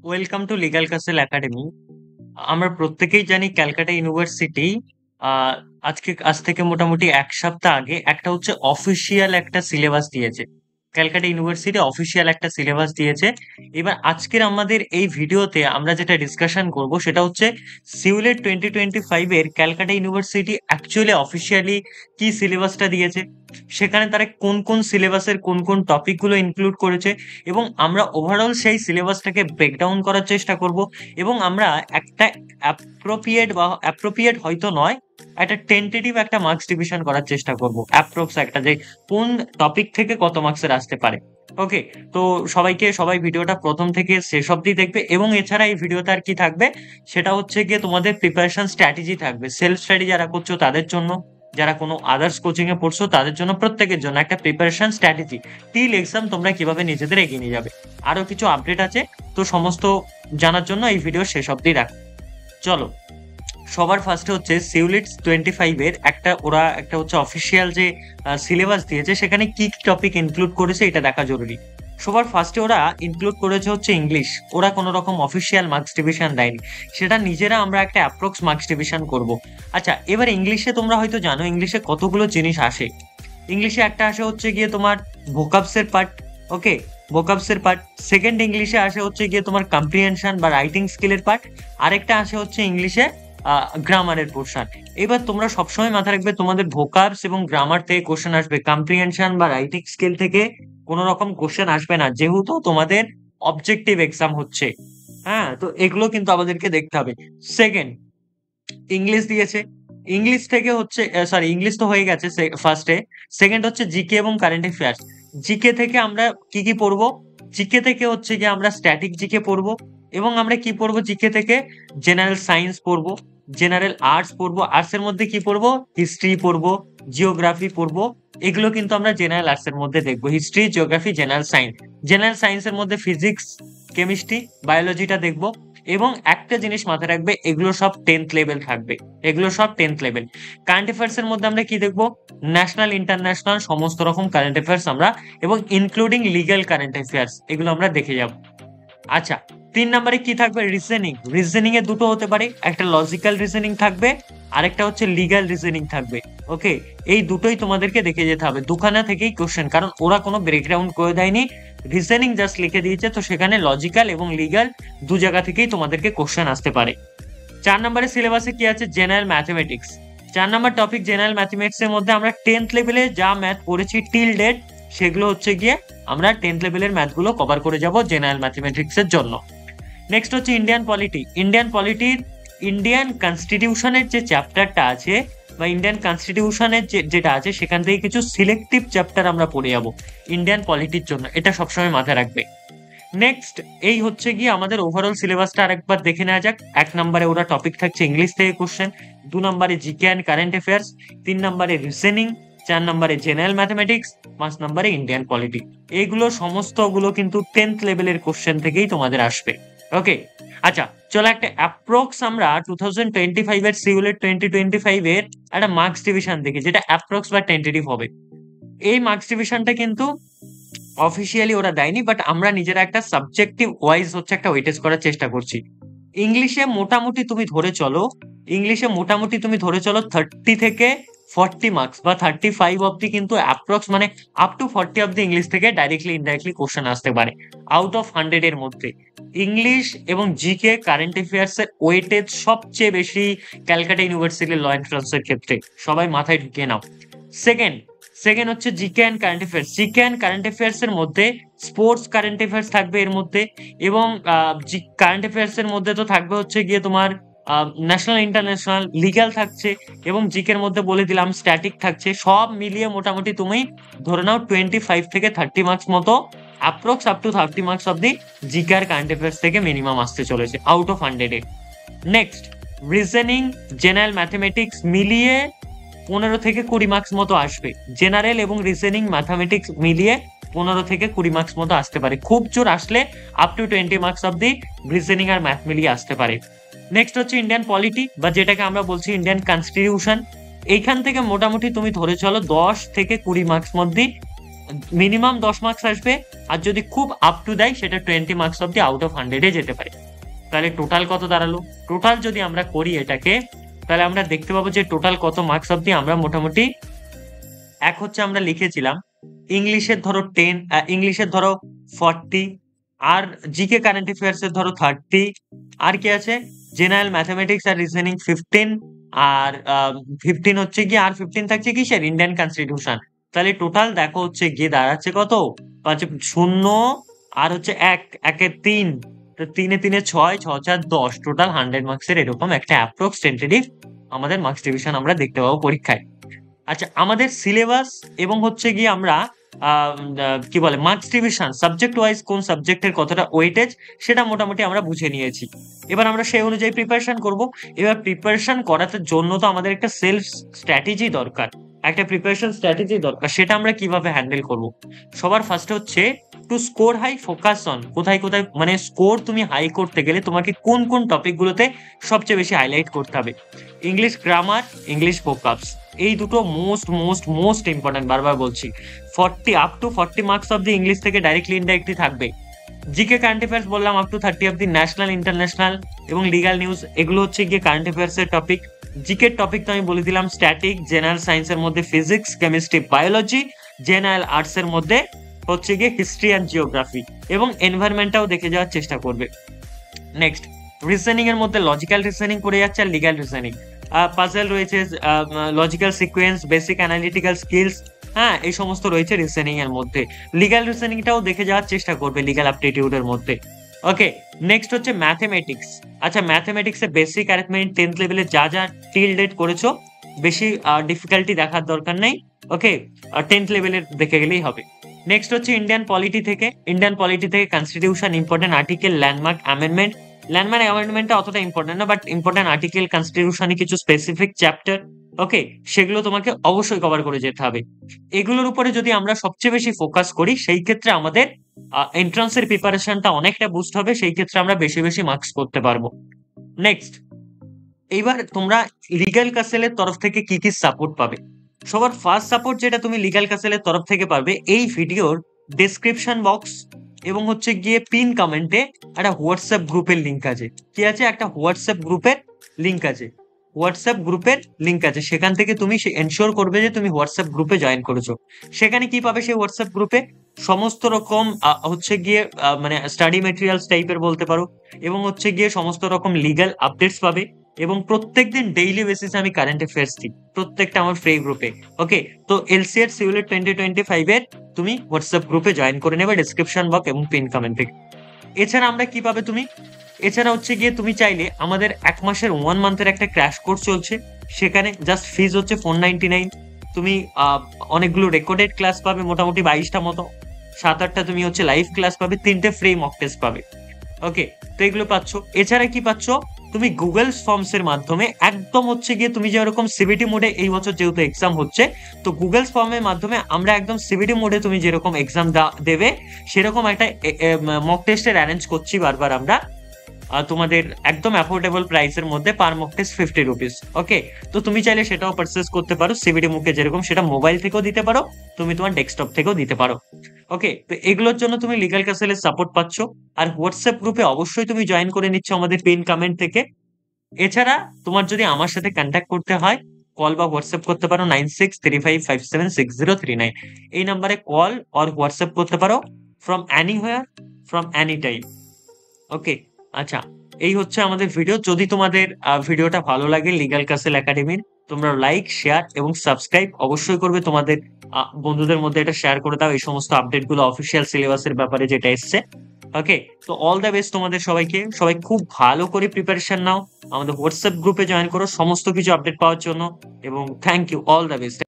Welcome to legal castle academy. আমরা প্রত্যেকেই জানি ক্যালকাটা ইউনিভার্সিটি আহ, আজ থেকে মোটামুটি এক সপ্তাহ আগে একটা হচ্ছে অফিসিয়াল একটা সিলেবাস দিয়েছে। ক্যালকাটা ইউনিভার্সিটি অফিসিয়াল একটা সিলেবাস দিয়েছে। এবার আজকের আমাদের এই ভিডিওতে আমরা যেটা ডিসকাশন করব সেটা হচ্ছে সিউলেট 2025 এর ক্যালকাটা ইউনিভার্সিটি অ্যাকচুয়ালি অফিসিয়ালি কি সিলেবাসটা দিয়েছে, সেখানে তারা কোন কোন সিলেবাসের কোন কোন টপিকগুলো ইনক্লুড করেছে, এবং আমরা ওভারঅল সেই সিলেবাসটাকে ব্রেকডাউন করার চেষ্টা করব। এবং আমরা একটা অ্যাপ্রোপ্রিয়েট হয়তো নয়, একটা টেন্টেটিভ একটা মার্কস ডিভিশন করার চেষ্টা করব, অ্যাপ্রক্স একটা, যে কোন টপিক থেকে কত মার্কসের আসতে পারে। ওকে, তো সবাই ভিডিওটা প্রথম থেকে শেষ অবধি দেখবে। এবং এছাড়া এই ভিডিওতে আর কি থাকবে সেটা হচ্ছে গিয়ে তোমাদের প্রিপারেশন স্ট্র্যাটেজি থাকবে, সেলফ স্টাডি যারা করছো তাদের জন্য, যারা কোনো আদার্স কোচিং এ পড়ছো তাদের জন্য, প্রত্যেকের জন্য একটা প্রিপারেশন স্ট্র্যাটেজি টিল এক্সাম তোমরা কিভাবে নিজেদের এগিয়ে নিয়ে যাবে। আরো কিছু আপডেট আছে, তো সমস্ত জানার জন্য এই ভিডিও শেষ অবধি রাখ। চলো, সবার ফার্স্টে হচ্ছে সিউলিটস 25 এর একটা হচ্ছে অফিসিয়াল যে সিলেবাস দিয়েছে, সেখানে কি কি টপিক ইনক্লুড করেছে এটা দেখা জরুরি। সবার ফার্স্টে ওরা ইনক্লুড করেছে হচ্ছে ইংলিশ। ওরা কোনো রকম অফিসিয়াল মার্কস ডিভিশন দেয়নি, সেটা নিজেরা আমরা একটা অ্যাপ্রক্স মার্কস ডিভিশন করব। আচ্ছা, এবার ইংলিশে তোমরা হয়তো জানো ইংলিশে কতগুলো জিনিস আসে। ইংলিশে একটা আসে হচ্ছে গিয়ে তোমার ভোকাবসের পার্ট। ওকে, ভোকাবসের পার্ট। সেকেন্ড ইংলিশে আসে হচ্ছে গিয়ে তোমার কম্প্রিহেনশন বা রাইটিং স্কিলের পার্ট। আরেকটা আসে হচ্ছে ইংলিশে গ্রামারের পোর্শন। এবার তোমরা সবসময় মাথায় রাখবে তোমাদের ভোকাবস এবং গ্রামার থেকে কোশ্চেন আসবে, কম্প্রিহেনশন বা রাইটিং স্কিল থেকে কোনো রকম কোশ্চেন আসবে না, যেহেতু তোমাদের অবজেক্টিভ এক্সাম হচ্ছে। হ্যাঁ, তো এগুলো কিন্তু আমাদেরকে দেখতে হবে। সেকেন্ড, ইংলিশ দিয়েছে। ইংলিশ থেকে হচ্ছে, সরি, ইংলিশ তো হয়ে গেছে ফার্স্টে। সেকেন্ড হচ্ছে জিকে এবং কারেন্ট অ্যাফেয়ার্স। জিকে থেকে আমরা কি কি পড়বো? জিকে থেকে হচ্ছে গিয়ে আমরা স্ট্যাটিক জিকে পড়বো। এবং আমরা কি পড়বো জিকে থেকে? জেনারেল সায়েন্স পড়বো, জেনারেল আর্টস পড়বো। আর্টস এর মধ্যে কি পড়বো? হিস্ট্রি পড়বো, জিওগ্রাফি পড়বো। এগুলো কিন্তু আমরা জেনারেল আর্টস এর মধ্যে দেখবো, history, geography, general science. General সায়েন্সের মধ্যে ফিজিক্স, কেমিস্ট্রি, বায়োলজিটা দেখবো। এবং একটা জিনিস মাথায় রাখবে, এগুলো সব 10th লেভেল থাকবে। এগুলো সব 10th লেভেল। কারেন্ট অ্যাফেয়ার্স এর মধ্যে আমরা কি দেখবো? ন্যাশনাল, ইন্টারন্যাশনাল সমস্ত রকম কারেন্ট অ্যাফেয়ার্স আমরা, এবং ইনক্লুডিং লিগ্যাল কারেন্ট অ্যাফেয়ার্স, এগুলো আমরা দেখে যাব। আচ্ছা, 3 নম্বরে কি থাকবে? রিজনিং। রিজনিং এ দুটো হতে পারে, একটা লজিক্যাল রিজনিং থাকবে, আরেকটা হচ্ছে লিগ্যাল রিজনিং থাকবে। ওকে, এই দুটোই তোমাদেরকে দেখে যেতে হবে, দুখানা থেকেই কোশ্চেন, কারণ ওরা কোনো ব্রেকডাউন করে দেয়নি, রিজনিং জাস্ট লিখে দিয়েছে, তো সেখানে লজিক্যাল এবং লিগ্যাল দু জায়গা থেকেই তোমাদেরকে কোশ্চেন আসতে পারে। 4 নম্বরের সিলেবাসে কি আছে? General mathematics. 4 নম্বর টপিক জেনারেল ম্যাথমেটিক্স এর মধ্যে আমরা 10th লেভেলে যা ম্যাথ পড়েছি টিল ডেট, সেগুলো হচ্ছে গিয়ে আমরা 10th লেভেলের ম্যাথগুলো কভার করে যাব জেনারেল ম্যাথমেটিক্স এর জন্য। নেক্সট হচ্ছে ইন্ডিয়ান পলিটি। ইন্ডিয়ান পলিটির ইন্ডিয়ান কনস্টিটিউশনের যে চ্যাপ্টারটা আছে, বা ইন্ডিয়ান কনস্টিটিউশনের যেটা আছে, সেখান থেকে কিছু সিলেক্টিভ চ্যাপ্টার আমরা পড়ে যাব ইন্ডিয়ান পলিটির জন্য, এটা সবসময় মাথায় রাখবে। নেক্সট, এই হচ্ছে গিয়ে আমাদের ওভারঅল সিলেবাসটা আরেকবার দেখে নেওয়া যাক। 1 নম্বরে ওরা টপিক থাকছে ইংলিশ থেকে কোশ্চেন, 2 নম্বরে জিকে অ্যান্ড কারেন্ট অ্যাফেয়ার্স, 3 নম্বরে রিজনিং, 4 নম্বরে জেনারেল ম্যাথমেটিক্স, 5 নম্বরে ইন্ডিয়ান পলিটি। এইগুলো সমস্তগুলো কিন্তু 10th লেভেলের কোশ্চেন থেকেই তোমাদের আসবে। ওকে, আচ্ছা, চলো একটা অ্যাপ্রক্স আমরা 2025 এর সিউলেট 2025 এর একটা মার্কস ডিভিশন দেখি, যেটা অ্যাপ্রক্স বা টেন্টেটিভ হবে। এই মার্কস ডিভিশনটা কিন্তু অফিসিয়ালি ওরা দেয়নি, বাট আমরা নিজেরা একটা সাবজেক্টিভ ওয়াইজ হচ্ছে একটা ওয়েটেজ করার চেষ্টা করছি। ইংলিশে মোটামুটি তুমি ধরে চলো, ইংলিশে মোটামুটি তুমি ধরে চলো 30 থেকে 40 মার্কস বা 35 অব্দি, কিন্তু অ্যাপ্রক্স মানে আপ টু 40 অব্দি ইংলিশ থেকে ডাইরেক্টলি ইনডাইরেক্টলি কোশ্চেন আসতে পারে আউট অফ 100 এর মধ্যে। ইংলিশ এবং জিকে কারেন্ট অ্যাফেয়ার্স এর ওয়েটেজ সবচেয়ে বেশি ক্যালকাটা ইউনিভার্সিটির ল এন্ট্রান্সের ক্ষেত্রে, সবাই মাথায় ঢুকিয়ে নাও। সেকেন্ড, হচ্ছে GK and current affairs. GK and current affairs এর মধ্যে স্পোর্টস কারেন্ট অ্যাফেয়ার্স থাকবে এর মধ্যে। এবং কারেন্ট অ্যাফেয়ার্স এর মধ্যে তো থাকবে হচ্ছে গিয়ে তোমার ন্যাশনাল, ইন্টারন্যাশনাল, লিগ্যাল থাকছে, এবং জিকের মধ্যে বলে দিলাম স্ট্যাটিক থাকছে। সব মিলিয়ে মোটামুটি তুমি ধরে নাও 25 থেকে 30 মার্কস মতো, অ্যাপ্রক্স আপ টু 30 মার্কস অব্দি জিকে আর কারেন্ট অ্যাফেয়ার্স থেকে মিনিমাম আসতে চলেছে out of 100 A. Next, reasoning, general mathematics মিলিয়ে 15 থেকে 20 মার্কস মতো আসবে। জেনারেল এবং রিজনিং ম্যাথামেটিক্স মিলিয়ে 15 থেকে 20 মার্কস মতো আসতে পারে, খুব জোর আসলে আপ টু 20 মার্কস অব্দি রিজনিং আর ম্যাথ মিলিয়ে আসতে পারে। নেক্সট হচ্ছে ইন্ডিয়ান পলিটি, বা যেটাকে আমরা বলছি ইন্ডিয়ান কনস্টিটিউশন। এইখান থেকে মোটামুটি তুমি ধরে চলো 10 থেকে 20 মার্কস মধ্যে মিনিমাম 10 মার্কস আসবে, আর যদি খুব আপ টু দেয় সেটা 20 মার্কস অব্দি আউট অফ 100-এ যেতে পারে। তাহলে টোটাল কত দাঁড়ালো? টোটাল যদি আমরা করি এটাকে, তাহলে আমরা দেখতে পাবো যে টোটাল কত মার্কস অব্দি আমরা মোটামুটি, এক হচ্ছে আমরা লিখেছিলাম ইংলিশের ধরো 10, ইংলিশের ধরো 40, আর জিকে কারেন্ট অ্যাফেয়ার্স এর ধরো 30, আর কি আছে জেনারেল ম্যাথমেটিক্স আর রিজনিং 15, আর 15 হচ্ছে কি, আর 15 থাকছে কিসের, ইন্ডিয়ান কনস্টিটিউশন। তাহলে টোটাল দেখো হচ্ছে গিয়ে দাঁড়াচ্ছে কত, 5 0, আর হচ্ছে একে 3, তো 3 3 6, 6 4 10, টোটাল 100 মার্কসের এরকম একটা অ্যাপ্রক্স টেন্টেটিভ আমাদের মার্কস ডিভিশন আমরা দেখতে পাবো পরীক্ষায়। আচ্ছা, আমাদের সিলেবাস এবং হচ্ছে গিয়ে আমরা কি বলে মার্কস ডিভিশন সাবজেক্ট ওয়াইজ কোন সাবজেক্টের কতটা ওয়েটেজ সেটা মোটামুটি আমরা বুঝে নিয়েছি। এবার আমরা সেই অনুযায়ী প্রিপারেশন করব। এবার প্রিপারেশন করার জন্য তো আমাদের একটা সেলফ স্ট্র্যাটেজি দরকার, একটা প্রিপারেশন স্ট্র্যাটেজি দরকার। সেটা আমরা কিভাবে হ্যান্ডেল করব? সবার ফার্স্টে হচ্ছে to score high focus on, কোথায় কোথায় মানে স্কোর তুমি হাই করতে গেলে তোমাকে কোন কোন টপিক গুলোতে সবচেয়ে বেশি হাইলাইট করতে হবে। ইংলিশ গ্রামার, ইংলিশ ভোকাবস, এই দুটো মোস্ট মোস্ট মোস্ট ইম্পর্টেন্ট, বারবার বলছি। 40 up to 40 marks of the English থেকে ডাইরেক্টলি ইনডাইরেক্টলি থাকবে। জিকে কারেন্ট অ্যাফেয়ার্স বললাম up to 30 of the national, international এবং লিগাল নিউজ, এগুলো হচ্ছে গিয়ে কারেন্ট অ্যাফেয়ার্স এর টপিক। জিকে টপিক তো আমি বলে দিলাম স্ট্যাটিক, জেনারেল সায়েন্সের মধ্যে physics, chemistry, biology, general arts এর মধ্যে হচ্ছে গিয়ে হিস্ট্রি অ্যান্ড জিওগ্রাফি, এবং এনভায়রনমেন্টটাও দেখে যাওয়ার চেষ্টা করবে। নেক্সট, রিজনিং এর মধ্যে লজিক্যাল রিজনিং পড়ে যাচ্ছে আর লিগ্যাল রিজনিং, পাজল রয়েছে, logical sequence, basic analytical skills, হ্যাঁ এই সমস্ত রয়েছে রিজনিং এর মধ্যে। লিগ্যাল রিজনিংটাও দেখে যাওয়ার চেষ্টা করবে লিগ্যাল অ্যাপটিটিউড এর মধ্যে। ওকে, নেক্সট হচ্ছে ম্যাথমেটিক্স। আচ্ছা, ম্যাথমেটিক্সে বেসিক অ্যারিথমেটিক 10th লেভেলে যা যা টিল ডেট করেছো, বেশি ডিফিকাল্টি দেখার দরকার নেই। ওকে, 10th লেভেলের দেখে গেলেই হবে। নেক্সট হচ্ছে ইন্ডিয়ান পলিটি থেকে, ইন্ডিয়ান পলিটি থেকে constitution, important article, landmark amendment. Landmark অ্যামেন্ডমেন্টটা অতটা ইম্পর্টেন্ট না, বাট ইম্পর্টেন্ট আর্টিকেল, কনস্টিটিউশনে কিছু স্পেসিফিক চ্যাপ্টার, ওকে, সেগুলো তোমাকে অবশ্যই কভার করে যেতে হবে। এগুলোর উপরে যদি আমরা সবচেয়ে বেশি ফোকাস করি, সেই ক্ষেত্রে আমাদের এন্ট্রান্সের প্রিপারেশনটা অনেকটা বুস্ট হবে, সেই ক্ষেত্রে আমরা বেশি বেশি মার্কস করতে পারবো। নেক্সট, এইবার তোমরা লিগ্যাল কাসেলের তরফ থেকে কি কি সাপোর্ট পাবে? সবার ফার্স্ট সাপোর্ট যেটা তুমি লিগ্যাল কাসেলের তরফ থেকে পাবে, এই ভিডিওর ডেসক্রিপশন বক্স এবং হচ্ছে গিয়ে পিন কমেন্টে একটা হোয়াটসঅ্যাপ গ্রুপের লিঙ্ক আছে। কি আছে? একটা হোয়াটসঅ্যাপ গ্রুপের লিঙ্ক আছে, হোয়াটসঅ্যাপ গ্রুপের লিঙ্ক আছে। সেখান থেকে তুমি এনশিওর করবে যে তুমি হোয়াটসঅ্যাপ গ্রুপে জয়েন করেছো। সেখানে কি পাবে সেই হোয়াটসঅ্যাপ গ্রুপে? সমস্ত রকম হচ্ছে গিয়ে মানে স্টাডি মেটেরিয়ালস টাইপের বলতে পারো, এবং হচ্ছে গিয়ে সমস্ত রকম লিগ্যাল আপডেটস পাবে, এবং প্রত্যেকদিন ডেইলি বেসিসে আমি কারেন্ট অ্যাফেয়ার্স দিই প্রত্যেকটা আমার ফ্রি গ্রুপে। ওকে, তো এলসিএর সিউলেট 2025 এর তুমি হোয়াটসঅ্যাপ গ্রুপে জয়েন করে নেবে ডেসক্রিপশন বক্স এবং পিন কমেন্ট থেকে। এছাড়া আমরা কি পাবে তুমি, এছাড়া হচ্ছে গিয়ে তুমি চাইলে আমাদের 1 মাসের 1 মান্থের একটা ক্র্যাশ কোর্স চলছে, সেখানে জাস্ট ফিজ হচ্ছে 499। তুমি অনেকগুলো রেকর্ডেড ক্লাস পাবে, মোটামুটি 22টা মতো, 7-8টা তুমি হচ্ছে লাইভ ক্লাস পাবে, 3টে ফ্রি মক টেস্ট পাবে। ওকে, তো এগুলো পাচ্ছ। এছাড়া কি পাচ্ছ, তুমি গুগল ফর্মস এর মাধ্যমে একদম হচ্ছে গিয়ে তুমি যেরকম সিবিটি মোডে এই বছর যেহেতু এক্সাম হচ্ছে, তো গুগল ফর্মের মাধ্যমে আমরা একদম সিবিটি মোডে তুমি যেরকম এক্সাম দেবে সেরকম একটা মক টেস্টের অ্যারেঞ্জ করছি বারবার আমরা, তোমাদের একদম অ্যাফোর্ডেবল প্রাইসের মধ্যে, পার মক টেস্ট 50 রুপিস। ওকে, তো তুমি চাইলে সেটাও পারচেস করতে পারো, সিবিটি মুখে যেরকম সেটা মোবাইল থেকেও দিতে পারো, তুমি তোমার ডেস্কটপ থেকেও দিতে পারো। ওকে, তো এগুলোর জন্য তুমি লিগ্যাল কাসেলের সাপোর্ট পাচ্ছ, আর হোয়াটসঅ্যাপ গ্রুপে অবশ্যই তুমি জয়েন করে নিচ্ছ আমাদের পিন কমেন্ট থেকে। এছাড়া তোমার যদি আমার সাথে কন্ট্যাক্ট করতে হয়, কল বা হোয়াটসঅ্যাপ করতে পারো 9635576039, এই নাম্বারে কল অর হোয়াটসঅ্যাপ করতে পারো from anywhere, from any time. Okay, আচ্ছা, এই হচ্ছে আমাদের ভিডিও। যদি তোমাদের ভিডিওটা ভালো লাগে লিগ্যাল কাসেল একাডেমির, তোমরা লাইক, শেয়ার এবং সাবস্ক্রাইব অবশ্যই করবে। তোমাদের বন্ধুদের মধ্যে এটা শেয়ার করে দাও, এই সমস্ত আপডেট গুলো অফিসিয়াল সিলেবাসের ব্যাপারে যেটা এসছে। ওকে, তো অল দ্য বেস্ট তোমাদের সবাইকে। সবাই খুব ভালো করে প্রিপারেশন নাও, আমাদের হোয়াটসঅ্যাপ গ্রুপে জয়েন করো সমস্ত কিছু আপডেট পাওয়ার জন্য, এবং thank you, all the best.